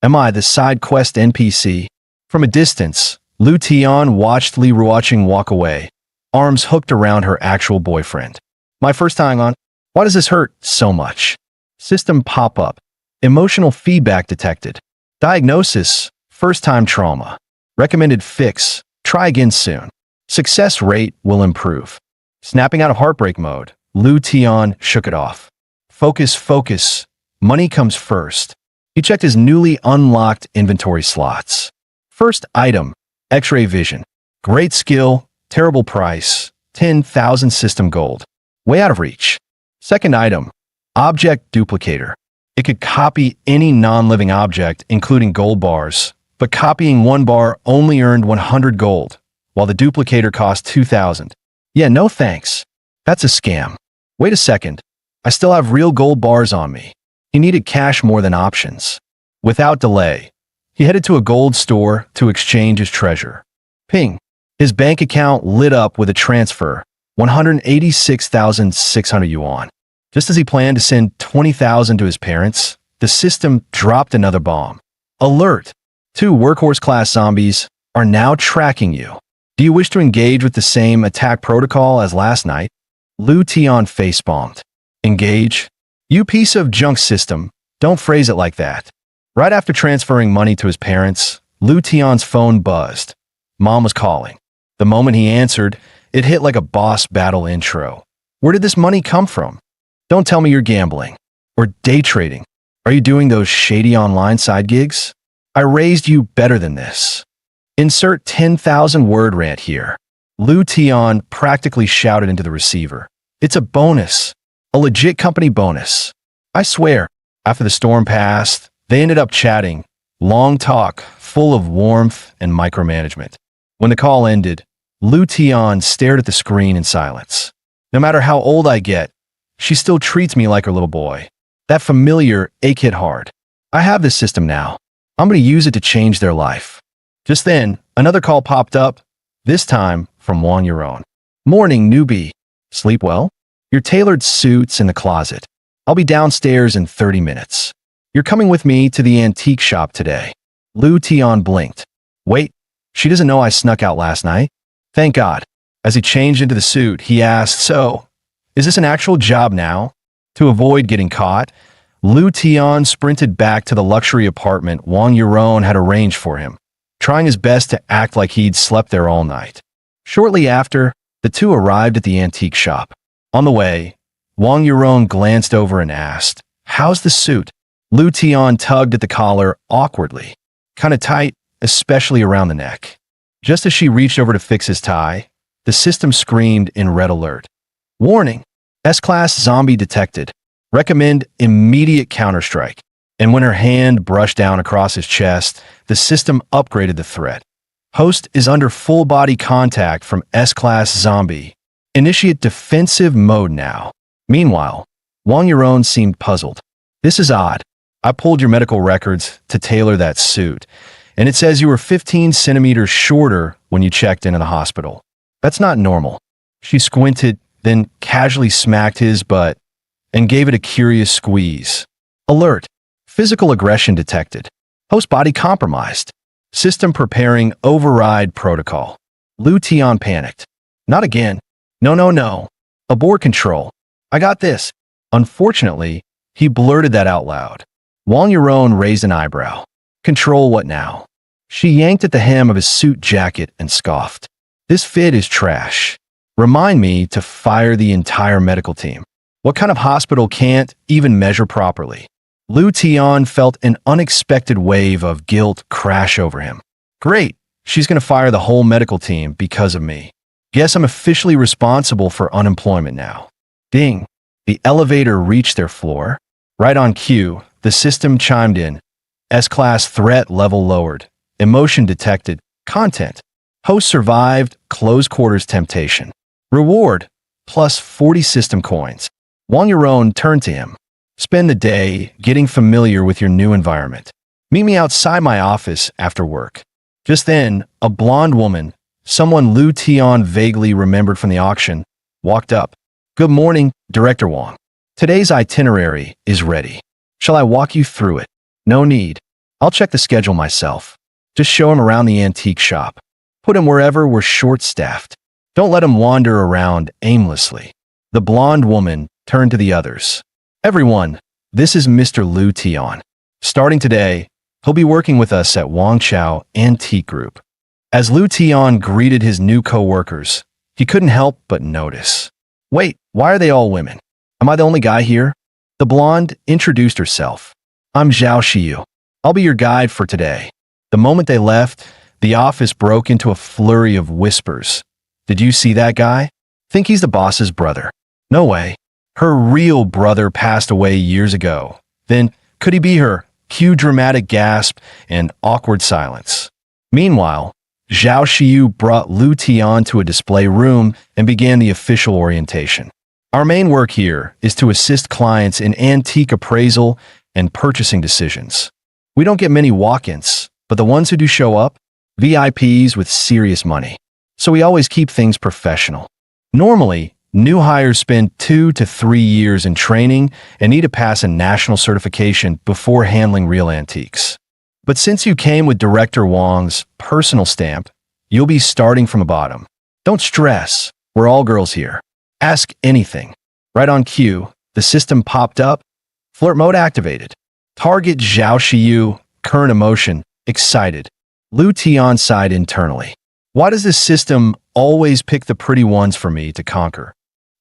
Am I the side quest NPC? From a distance, Lu Tian watched Lee Ruochin walk away, arms hooked around her actual boyfriend. My first time on. Why does this hurt so much? System pop-up. Emotional feedback detected. Diagnosis, first-time trauma. Recommended fix, try again soon. Success rate will improve. Snapping out of heartbreak mode, Lu Tian shook it off. Focus. Money comes first. He checked his newly unlocked inventory slots. First item, X-ray vision. Great skill, terrible price, 10,000 system gold. Way out of reach. Second item, object duplicator. It could copy any non-living object, including gold bars, but copying one bar only earned 100 gold, while the duplicator cost 2,000. Yeah, no thanks. That's a scam. Wait a second. I still have real gold bars on me. He needed cash more than options. Without delay, he headed to a gold store to exchange his treasure. Ping. His bank account lit up with a transfer, 186,600 yuan. Just as he planned to send 20,000 to his parents, the system dropped another bomb. Alert! 2 workhorse-class zombies are now tracking you. Do you wish to engage with the same attack protocol as last night? Lu Tian facepalmed. Engage? You piece of junk system, don't phrase it like that. Right after transferring money to his parents, Lu Tian's phone buzzed. Mom was calling. The moment he answered, it hit like a boss battle intro. Where did this money come from? Don't tell me you're gambling. Or day trading. Are you doing those shady online side gigs? I raised you better than this. Insert 10,000 word rant here. Lu Tian practically shouted into the receiver. It's a bonus. A legit company bonus. I swear, after the storm passed, they ended up chatting. Long talk, full of warmth and micromanagement. When the call ended, Lu Tian stared at the screen in silence. No matter how old I get, she still treats me like her little boy. That familiar ache hit hard. I have this system now. I'm going to use it to change their life. Just then, another call popped up, this time from Wang Yuron. Morning, newbie. Sleep well? Your tailored suit's in the closet. I'll be downstairs in 30 minutes. You're coming with me to the antique shop today. Lu Tian blinked. Wait, she doesn't know I snuck out last night? Thank God. As he changed into the suit, he asked, so, is this an actual job now? To avoid getting caught, Lu Tian sprinted back to the luxury apartment Wang Yuron had arranged for him, trying his best to act like he'd slept there all night. Shortly after, the two arrived at the antique shop. On the way, Wang Yuron glanced over and asked, how's the suit? Lu Tian tugged at the collar awkwardly, kind of tight, especially around the neck. Just as she reached over to fix his tie, the system screamed in red alert. Warning, S-Class zombie detected. Recommend immediate counterstrike. And when her hand brushed down across his chest, the system upgraded the threat. Host is under full body contact from S-Class zombie. Initiate defensive mode now. Meanwhile, Wang Yuron seemed puzzled. This is odd. I pulled your medical records to tailor that suit, and it says you were 15 centimeters shorter when you checked into the hospital. That's not normal. She squinted, then casually smacked his butt and gave it a curious squeeze. Alert. Physical aggression detected. Host body compromised. System preparing override protocol. Lu Tian panicked. Not again. No. Abort control. I got this. Unfortunately, he blurted that out loud. Wang Yuron raised an eyebrow. Control what now? She yanked at the hem of his suit jacket and scoffed. This fit is trash. Remind me to fire the entire medical team. What kind of hospital can't even measure properly? Lu Tian felt an unexpected wave of guilt crash over him. Great, she's going to fire the whole medical team because of me. Guess I'm officially responsible for unemployment now. Ding. The elevator reached their floor. Right on cue, the system chimed in. S-Class threat level lowered. Emotion detected. Content. Host survived close quarters temptation. Reward. Plus 40 system coins. Wang Yuron turned to him. Spend the day getting familiar with your new environment. Meet me outside my office after work. Just then, a blonde woman, someone Lu Tian vaguely remembered from the auction, walked up. Good morning, Director Wang. Today's itinerary is ready. Shall I walk you through it? No need. I'll check the schedule myself. Just show him around the antique shop. Put him wherever we're short-staffed. Don't let him wander around aimlessly. The blonde woman turned to the others. Everyone, this is Mr. Lu Tian. Starting today, he'll be working with us at Wang Chao Antique Group. As Lu Tian greeted his new co-workers, he couldn't help but notice. Wait, why are they all women? Am I the only guy here? The blonde introduced herself. I'm Zhao Xiyu. I'll be your guide for today. The moment they left, the office broke into a flurry of whispers. Did you see that guy? Think he's the boss's brother. No way. Her real brother passed away years ago. Then, could he be her? Cue dramatic gasp and awkward silence. Meanwhile, Zhao Xiyu brought Lu Tian to a display room and began the official orientation. Our main work here is to assist clients in antique appraisal and purchasing decisions. We don't get many walk-ins, but the ones who do show up, VIPs with serious money. So we always keep things professional. Normally, new hires spend 2 to 3 years in training and need to pass a national certification before handling real antiques. But since you came with Director Wang's personal stamp, you'll be starting from the bottom. Don't stress, we're all girls here. Ask anything. Right on cue, the system popped up. Flirt mode activated. Target Zhao Xiyu, current emotion, excited. Lu Tian sighed internally. Why does this system always pick the pretty ones for me to conquer?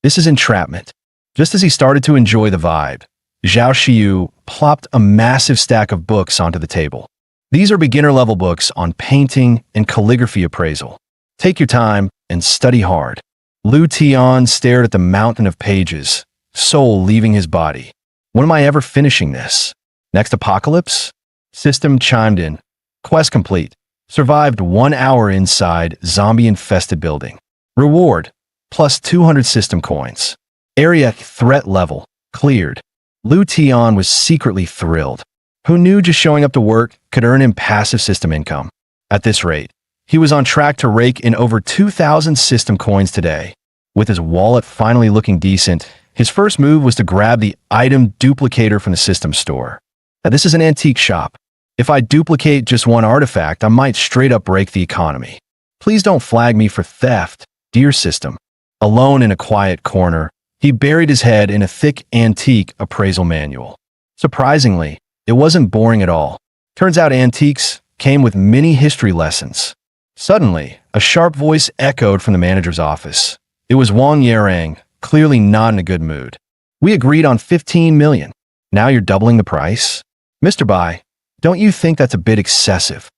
This is entrapment. Just as he started to enjoy the vibe, Zhao Xiyu plopped a massive stack of books onto the table. These are beginner-level books on painting and calligraphy appraisal. Take your time and study hard. Lu Tian stared at the mountain of pages, soul leaving his body. When am I ever finishing this? Next apocalypse? System chimed in. Quest complete. Survived 1 hour inside zombie-infested building. Reward. Plus 200 system coins. Area threat level. Cleared. Lu Tian was secretly thrilled. Who knew just showing up to work could earn him passive system income? At this rate, he was on track to rake in over 2,000 system coins today. With his wallet finally looking decent, his first move was to grab the item duplicator from the system store. Now, this is an antique shop. If I duplicate just one artifact, I might straight up break the economy. Please don't flag me for theft, dear system. Alone in a quiet corner, he buried his head in a thick antique appraisal manual. Surprisingly, it wasn't boring at all. Turns out antiques came with many history lessons. Suddenly, a sharp voice echoed from the manager's office. It was Wang Yarang, clearly not in a good mood. We agreed on 15 million. Now you're doubling the price? Mr. Bai, don't you think that's a bit excessive?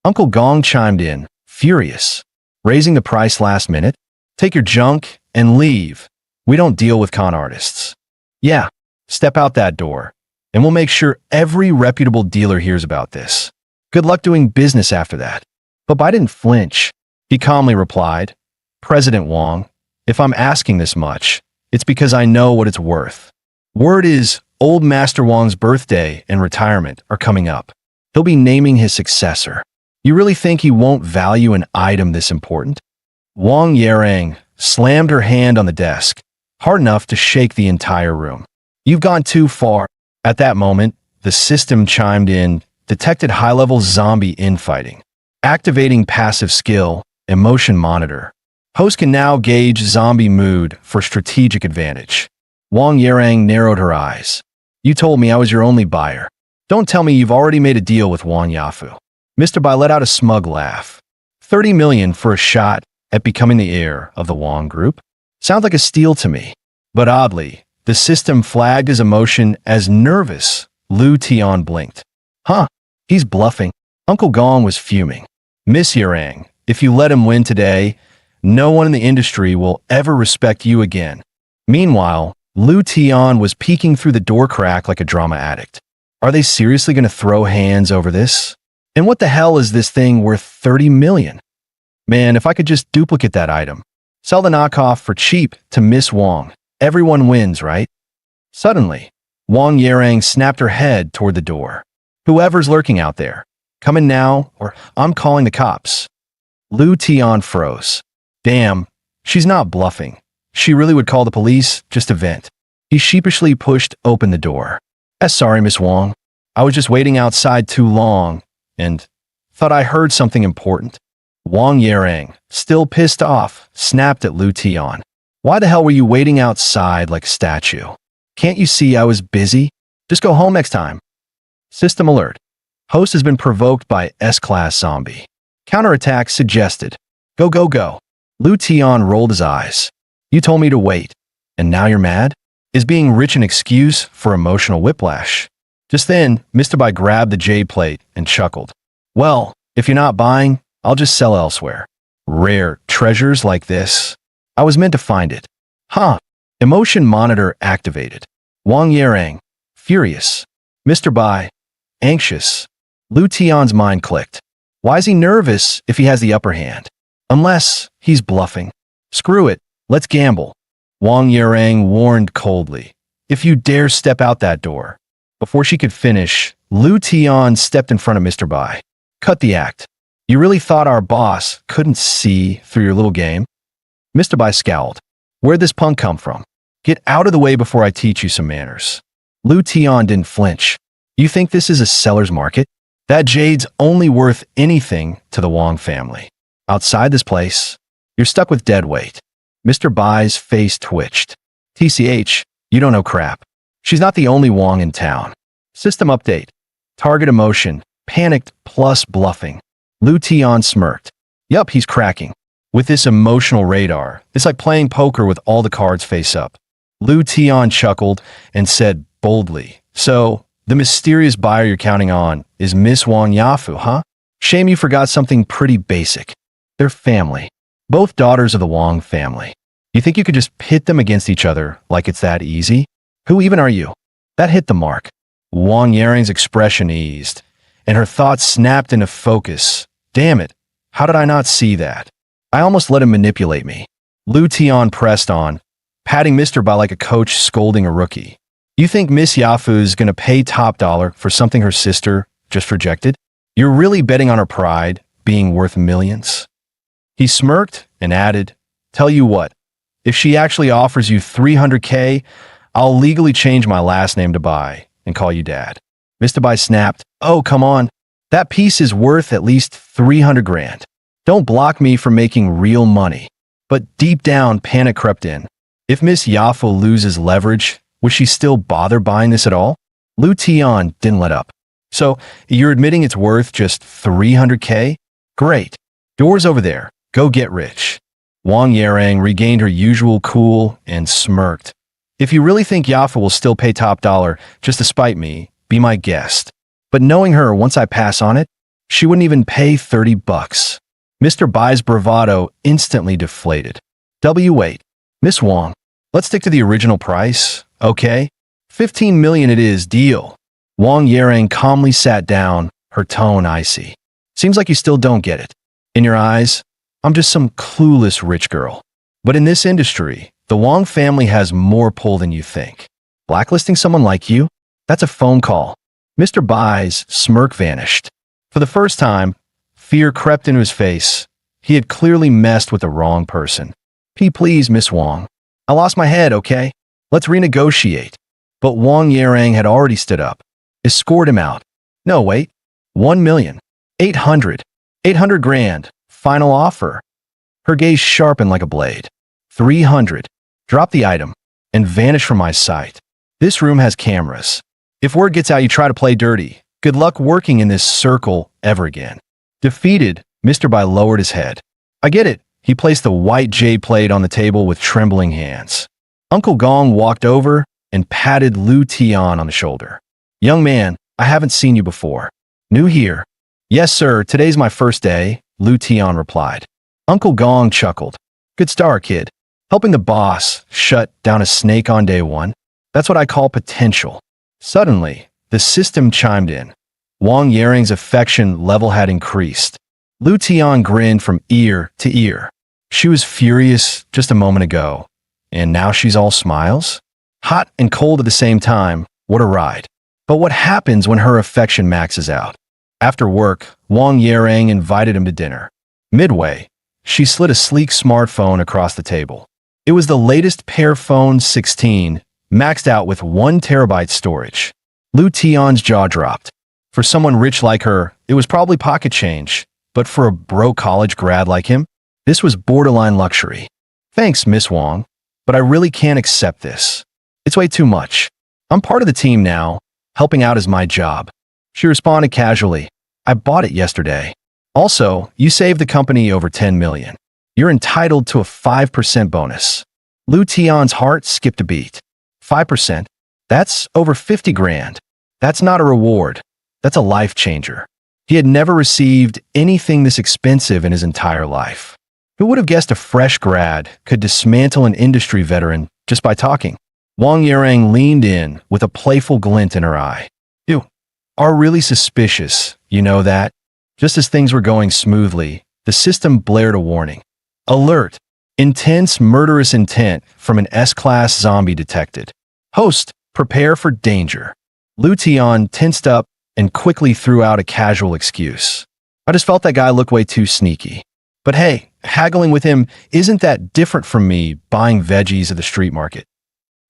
Uncle Gong chimed in, furious. Raising the price last minute? Take your junk and leave. We don't deal with con artists. Yeah, step out that door, and we'll make sure every reputable dealer hears about this. Good luck doing business after that. But Bai didn't flinch. He calmly replied, President Wang, if I'm asking this much, it's because I know what it's worth. Word is, old Master Wang's birthday and retirement are coming up. He'll be naming his successor. You really think he won't value an item this important? Wang Yarang slammed her hand on the desk, hard enough to shake the entire room. You've gone too far. At that moment, the system chimed in, detected high-level zombie infighting. Activating passive skill, emotion monitor. Host can now gauge zombie mood for strategic advantage. Wang Yarang narrowed her eyes. You told me I was your only buyer. Don't tell me you've already made a deal with Wang Yafu. Mr. Bai let out a smug laugh. 30 million for a shot at becoming the heir of the Wang Group? Sounds like a steal to me. But oddly, the system flagged his emotion as nervous. Lu Tian blinked. Huh, he's bluffing. Uncle Gong was fuming. Miss Yarang, if you let him win today, no one in the industry will ever respect you again. Meanwhile, Lu Tian was peeking through the door crack like a drama addict. Are they seriously going to throw hands over this? And what the hell is this thing worth 30 million? Man, if I could just duplicate that item. Sell the knockoff for cheap to Miss Wang. Everyone wins, right? Suddenly, Wang Yarang snapped her head toward the door. Whoever's lurking out there, come in now, or I'm calling the cops. Lu Tian froze. Damn, she's not bluffing. She really would call the police just to vent. He sheepishly pushed open the door. Sorry, Miss Wang. I was just waiting outside too long, and thought I heard something important. Wang Yarang, still pissed off, snapped at Lu Tian. Why the hell were you waiting outside like a statue? Can't you see I was busy? Just go home next time. System alert. Host has been provoked by S-class zombie. Counterattack suggested. Go, go, go. Lu Tian rolled his eyes. You told me to wait, and now you're mad? Is being rich an excuse for emotional whiplash? Just then, Mr. Bai grabbed the jade plate and chuckled. Well, if you're not buying, I'll just sell elsewhere. Rare treasures like this. I was meant to find it. Huh. Emotion monitor activated. Wang Yarang, furious. Mr. Bai, anxious. Lu Tian's mind clicked. Why is he nervous if he has the upper hand? Unless he's bluffing. Screw it, let's gamble. Wang Yarang warned coldly. If you dare step out that door. Before she could finish, Lu Tian stepped in front of Mr. Bai. Cut the act. You really thought our boss couldn't see through your little game? Mr. Bai scowled. Where'd this punk come from? Get out of the way before I teach you some manners. Lu Tian didn't flinch. You think this is a seller's market? That jade's only worth anything to the Wang family. Outside this place, you're stuck with dead weight. Mr. Bai's face twitched. TCH, you don't know crap. She's not the only Wang in town. System update. Target emotion, panicked plus bluffing. Lu Tian smirked. Yup, he's cracking. With this emotional radar, it's like playing poker with all the cards face up. Lu Tian chuckled and said boldly, So, the mysterious buyer you're counting on is Miss Wang Yafu, huh? Shame you forgot something pretty basic. They're family. Both daughters of the Wang family. You think you could just pit them against each other like it's that easy? Who even are you? That hit the mark. Wang Yarang's expression eased, and her thoughts snapped into focus. Damn it, how did I not see that? I almost let him manipulate me. Lu Tian pressed on, patting Mr. Bai like a coach scolding a rookie. You think Miss Yafu's gonna pay top dollar for something her sister just rejected? You're really betting on her pride being worth millions? He smirked and added, Tell you what, if she actually offers you 300K, I'll legally change my last name to Bai and call you Dad. Mr. Bai snapped. Oh, come on. That piece is worth at least 300 grand. Don't block me from making real money. But deep down, panic crept in. If Miss Yafo loses leverage, would she still bother buying this at all? Lu Tian didn't let up. So, you're admitting it's worth just 300k? Great. Doors over there. Go get rich. Wang Yarang regained her usual cool and smirked. If you really think Yafo will still pay top dollar just to spite me, be my guest. But knowing her, once I pass on it, she wouldn't even pay 30 bucks. Mr. Bai's bravado instantly deflated. Wait. Miss Wang, let's stick to the original price, okay? 15 million it is, deal. Wang Yarang calmly sat down, her tone icy. Seems like you still don't get it. In your eyes, I'm just some clueless rich girl. But in this industry, the Wang family has more pull than you think. Blacklisting someone like you? That's a phone call. Mr. Bai's smirk vanished. For the first time, fear crept into his face. He had clearly messed with the wrong person. Please, Miss Wang. I lost my head, okay? Let's renegotiate. But Wang Yarang had already stood up. Escort him out. No, wait. 1 million. 800. 800 grand. Final offer. Her gaze sharpened like a blade. 300. Drop the item and vanish from my sight. This room has cameras. If word gets out you try to play dirty, good luck working in this circle ever again. Defeated, Mr. Bai lowered his head. I get it. He placed the white jade plate on the table with trembling hands. Uncle Gong walked over and patted Lu Tian on the shoulder. Young man, I haven't seen you before. New here? Yes, sir. Today's my first day, Lu Tian replied. Uncle Gong chuckled. Good start, kid. Helping the boss shut down a snake on day one. That's what I call potential. Suddenly, the system chimed in. Wang Yarang's affection level had increased. Lu Tian grinned from ear to ear. She was furious just a moment ago, and now she's all smiles? Hot and cold at the same time, what a ride. But what happens when her affection maxes out? After work, Wang Yarang invited him to dinner. Midway, she slid a sleek smartphone across the table. It was the latest Pearphone 16, maxed out with 1 terabyte storage. Lu Tian's jaw dropped. For someone rich like her, it was probably pocket change, but for a broke college grad like him, this was borderline luxury. Thanks, Miss Wang, but I really can't accept this. It's way too much. I'm part of the team now. Helping out is my job. She responded casually. I bought it yesterday. Also, you saved the company over 10 million. You're entitled to a 5% bonus. Lu Tian's heart skipped a beat. 5%? That's over 50 grand. That's not a reward. That's a life changer. He had never received anything this expensive in his entire life. Who would have guessed a fresh grad could dismantle an industry veteran just by talking? Wang Yarang leaned in with a playful glint in her eye. You are really suspicious, you know that? Just as things were going smoothly, the system blared a warning. Alert! Intense murderous intent from an S-class zombie detected. Host, prepare for danger. Lu Tian tensed up and quickly threw out a casual excuse. I just felt that guy looked way too sneaky. But hey, haggling with him isn't that different from me buying veggies at the street market.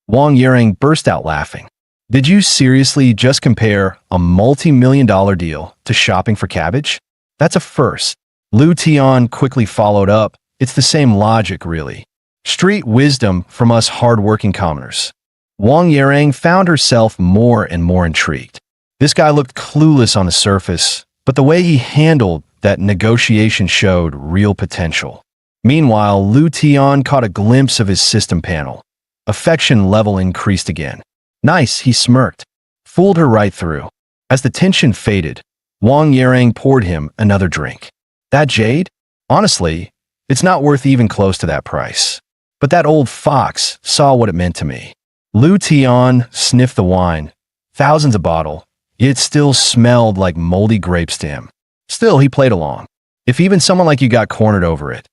Wang Yarang burst out laughing. Did you seriously just compare a multi-million-dollar deal to shopping for cabbage? That's a first. Lu Tian quickly followed up. It's the same logic, really. Street wisdom from us hard-working commoners. Wang Yarang found herself more and more intrigued. This guy looked clueless on the surface, but the way he handled that negotiation showed real potential. Meanwhile, Lu Tian caught a glimpse of his system panel. Affection level increased again. Nice, he smirked. Fooled her right through. As the tension faded, Wang Yarang poured him another drink. That jade? Honestly, it's not worth even close to that price. But that old fox saw what it meant to me. Lu Tian sniffed the wine. Thousands a bottle. It still smelled like moldy grapes to him. Still, he played along. If even someone like you got cornered over it,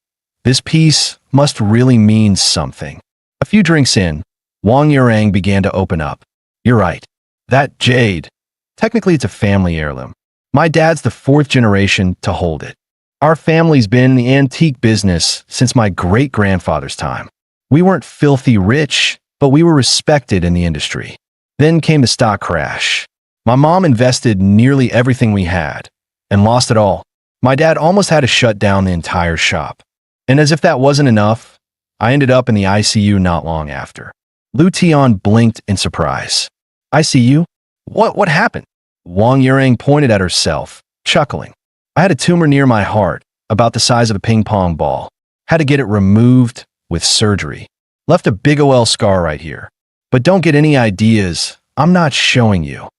this piece must really mean something. A few drinks in, Wang Yarang began to open up. You're right. That jade. Technically, it's a family heirloom. My dad's the 4th generation to hold it. Our family's been in the antique business since my great-grandfather's time. We weren't filthy rich, but we were respected in the industry. Then came the stock crash. My mom invested nearly everything we had and lost it all. My dad almost had to shut down the entire shop. And as if that wasn't enough, I ended up in the ICU not long after. Lu Tian blinked in surprise. ICU? What happened? Wang Yurang pointed at herself, chuckling. I had a tumor near my heart, about the size of a ping pong ball. Had to get it removed with surgery. Left a big OL scar right here. But don't get any ideas. I'm not showing you.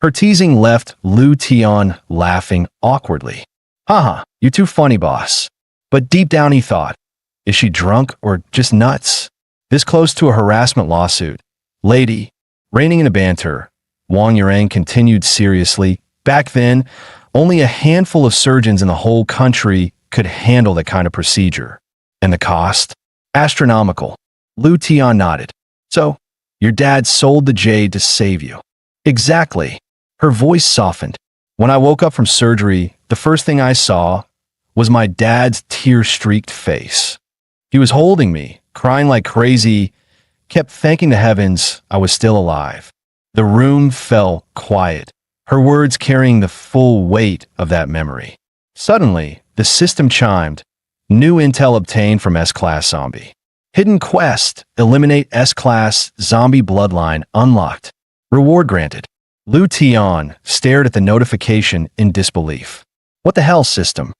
Her teasing left Lu Tian laughing awkwardly. Haha, you're too funny, boss. But deep down he thought, is she drunk or just nuts? This close to a harassment lawsuit. Lady, reining in a banter, Wang Yurang continued seriously. Back then, only a handful of surgeons in the whole country could handle that kind of procedure. And the cost? Astronomical. Lu Tian nodded. So, your dad sold the jade to save you. Exactly. Her voice softened. When I woke up from surgery, the first thing I saw was my dad's tear-streaked face. He was holding me, crying like crazy, kept thanking the heavens I was still alive. The room fell quiet, her words carrying the full weight of that memory. Suddenly, the system chimed. New intel obtained from S-Class Zombie. Hidden quest, eliminate S-Class Zombie bloodline unlocked. Reward granted. Lu Tian stared at the notification in disbelief. What the hell, system?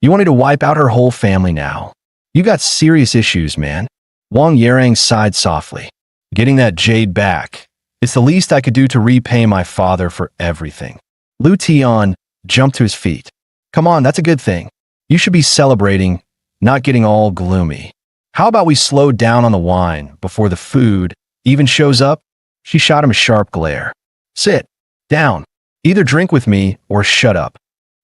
You wanted to wipe out her whole family now? You got serious issues, man. Wang Yurang sighed softly. Getting that jade back. It's the least I could do to repay my father for everything. Lu Tian jumped to his feet. Come on, that's a good thing. You should be celebrating, not getting all gloomy. How about we slow down on the wine before the food even shows up? She shot him a sharp glare. Sit down. Either drink with me or shut up.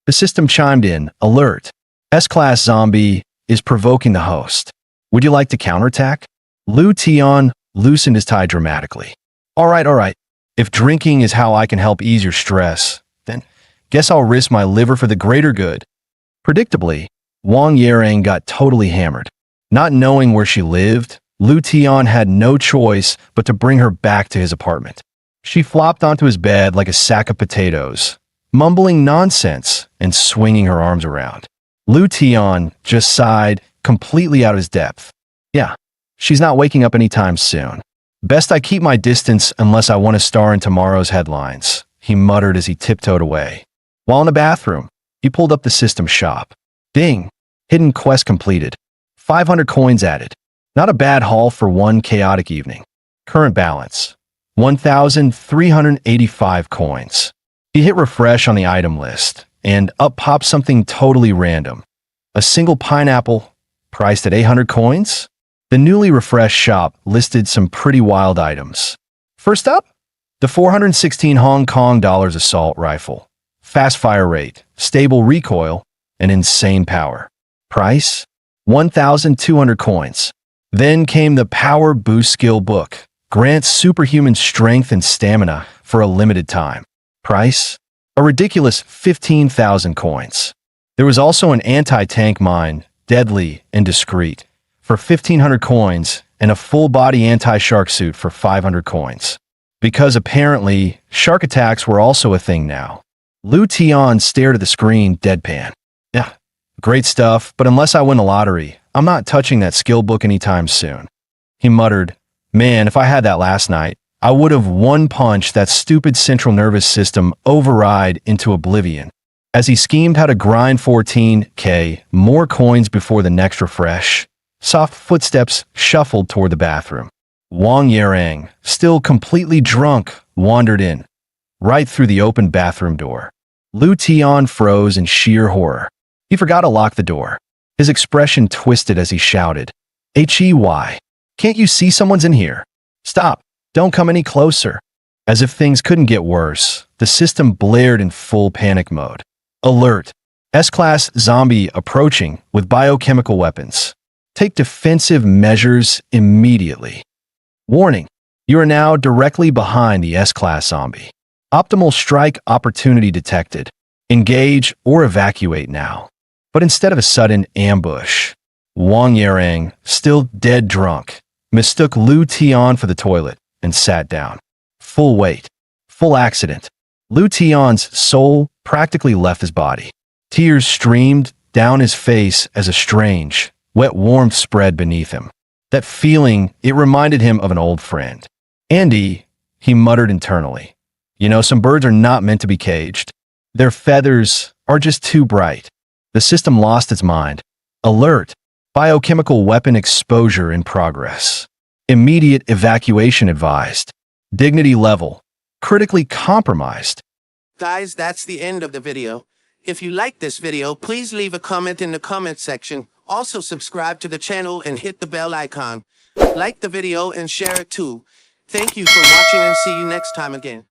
The system chimed in, alert. S-Class Zombie is provoking the host. Would you like to counterattack? Lu Tian loosened his tie dramatically. All right. If drinking is how I can help ease your stress, then guess I'll risk my liver for the greater good. Predictably, Wang Yurang got totally hammered. Not knowing where she lived, Lu Tian had no choice but to bring her back to his apartment. She flopped onto his bed like a sack of potatoes, mumbling nonsense and swinging her arms around. Lu Tian just sighed, completely out of his depth. Yeah, she's not waking up anytime soon. Best I keep my distance unless I want to star in tomorrow's headlines, he muttered as he tiptoed away. While in the bathroom, he pulled up the system shop. Ding! Hidden quest completed. 500 coins added. Not a bad haul for one chaotic evening. Current balance. 1,385 coins. He hit refresh on the item list, and up popped something totally random. A single pineapple, priced at 800 coins? The newly refreshed shop listed some pretty wild items. First up, the 416 Hong Kong dollars assault rifle. Fast fire rate, stable recoil, and insane power. Price? 1,200 coins. Then came the Power Boost Skill Book. Grants superhuman strength and stamina for a limited time. Price? A ridiculous 15,000 coins. There was also an anti-tank mine, deadly and discreet, for 1,500 coins and a full-body anti-shark suit for 500 coins. Because apparently, shark attacks were also a thing now. Lu Tian stared at the screen, deadpan. Yeah, great stuff, but unless I win the lottery, I'm not touching that skill book anytime soon. He muttered, man, if I had that last night, I would have one-punched that stupid central nervous system override into oblivion. As he schemed how to grind 14K more coins before the next refresh, soft footsteps shuffled toward the bathroom. Wang Yurang, still completely drunk, wandered in, right through the open bathroom door. Lu Tian froze in sheer horror. He forgot to lock the door. His expression twisted as he shouted, "Hey, can't you see someone's in here? Stop, don't come any closer." As if things couldn't get worse, the system blared in full panic mode. Alert! S-Class Zombie approaching with biochemical weapons. Take defensive measures immediately. Warning, you are now directly behind the S-Class Zombie. Optimal strike opportunity detected. Engage or evacuate now. But instead of a sudden ambush, Wang Yurang, still dead drunk, mistook Lu Tian for the toilet and sat down. Full weight. Full accident. Liu Tian's soul practically left his body. Tears streamed down his face as a strange, wet warmth spread beneath him. That feeling, it reminded him of an old friend. Andy, he muttered internally. You know, some birds are not meant to be caged. Their feathers are just too bright. The system lost its mind. Alert. Biochemical weapon exposure in progress. Immediate evacuation advised. Dignity level. Critically compromised. Guys, that's the end of the video. If you like this video, please leave a comment in the comment section. Also subscribe to the channel and hit the bell icon. Like the video and share it too. Thank you for watching and see you next time again.